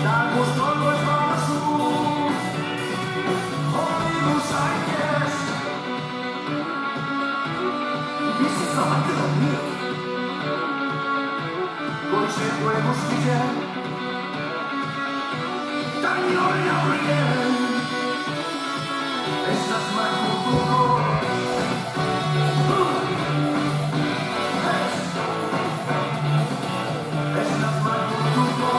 Dagos solo es basu, Hollywood sidecast. This is not the me. Conseguimos viver. Taglioli a ridere. Estas más futuro. Estas más futuro.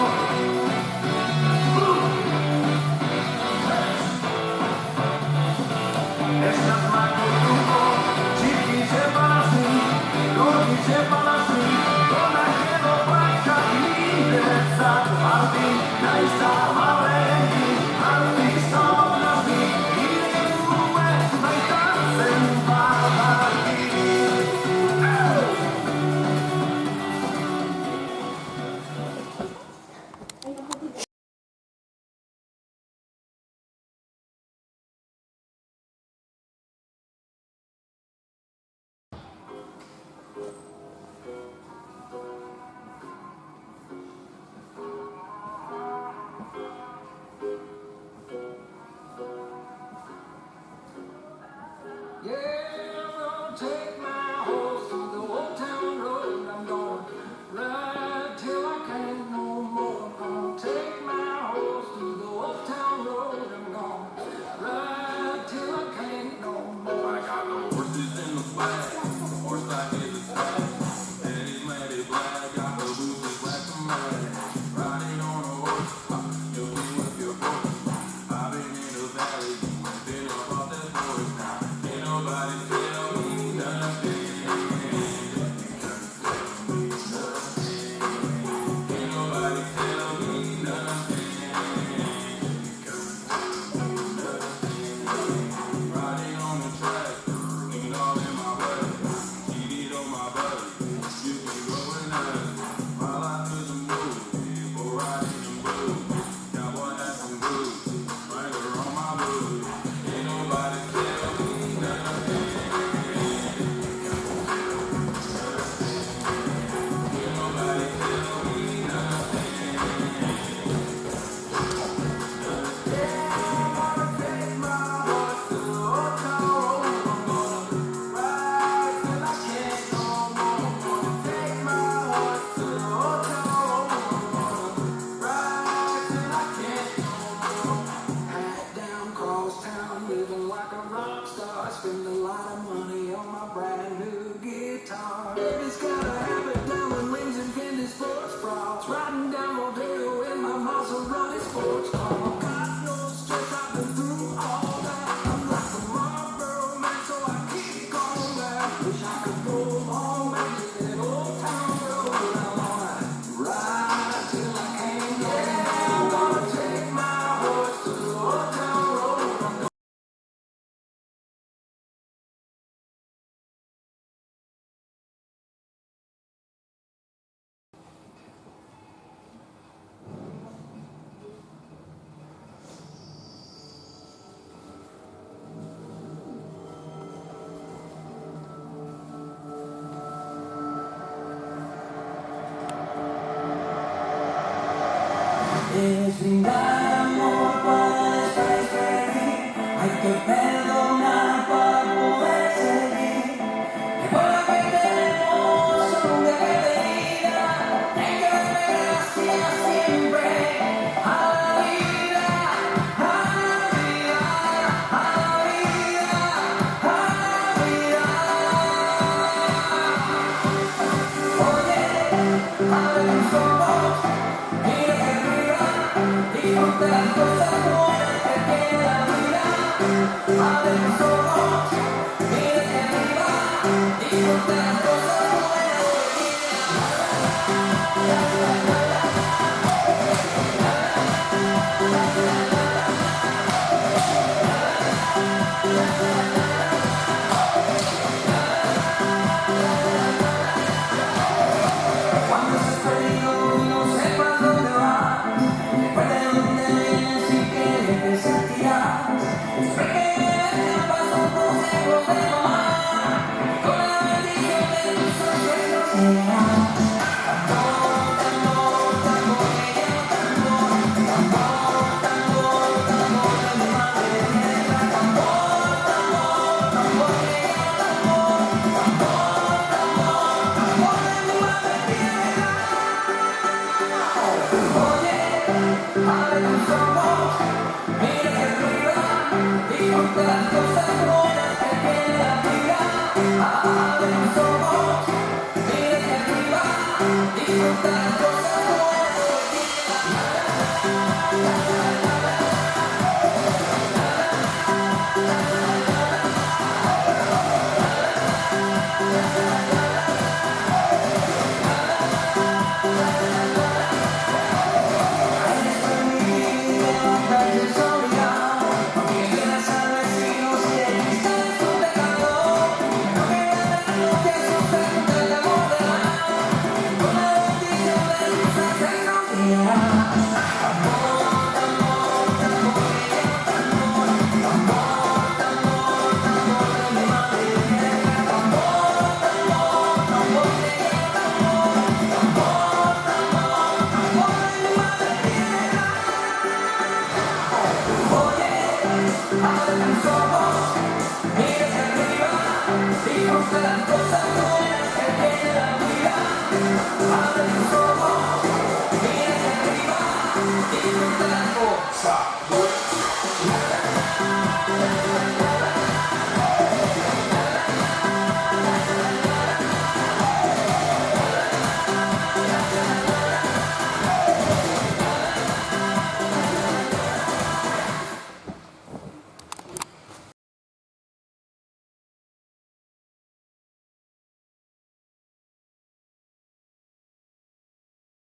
Estas más futuro. Chiqui se balasni, Rocky se balasni, Dona quiero baixa libertà, Albi, naista malenti, Albi sonasni, Ilue, maitanzen balaki. Yeah, I'm gonna take my horse to the old town road. I'm gonna ride till I can't no more. I'm gonna take my horse to the old town road. I'm gonna ride till I can't no more. I got no horses in the back, horse back in the back. Daddy's matted black, got the boots black and red. Riding on a horse, you'll be with your horse. I've been in the valley, been up off that horse now. Ain't nobody tell me nothing. Ain't nobody tell me nothing. Riding on the track, lean all in my belly, cheated on my belly. You be rolling nuts. My life is a movie, for riding the blues. Cowboy hat some blues, Wrangler on my boots. Ain't nobody tell me nothing. Ain't nobody tell me nothing. Yeah, I'm gonna take my horse to the old town road. I'm gonna ride till I can't no more. I'm gonna take my horse to the old town road. I'm gonna ride till I can't no more. Hat down, cross town, living like a rock star. Spend a lot of money on my brand new guitar. Baby's got a habit down rings and candy sports bras. Riding down Rodeo in my Maserati sports car. Got no stress, I've been through all that. I'm like a Marlboro man, so I keep going back. Wish I could go home back to that old town road. I wanna ride till I can't no more. I'm gonna take my horse to the old town road. I'm gonna Es brindar amor cuando estáis feliz. Hay que perdonar para poder seguir. Recuerda que tenemos un día que vida. Hay que darle gracias siempre a la vida, a la vida, a la vida, a la vida. Oye, abre tus ojos, mira hacia arriba. Disfruta las cosas buenas que tiene la vida. Abre tus ojos, mira hacia arriba. Disfruta las cosas buenas que Cuando estés perdido y no sepas dónde vas, recuerda de dónde vienes y que dejes a tirar. Espera que me paso consejos de mamá, con la bendición de tus sueños será. Amor, amor. ojos, mira hacia arriba, disfruta las cosas buenas que tiene la vida. Abre tus ojos, mira hacia arriba, disfruta las cosas buenas que tiene la disfruta las cosas buenas que tiene la vida. Abre tus ojos.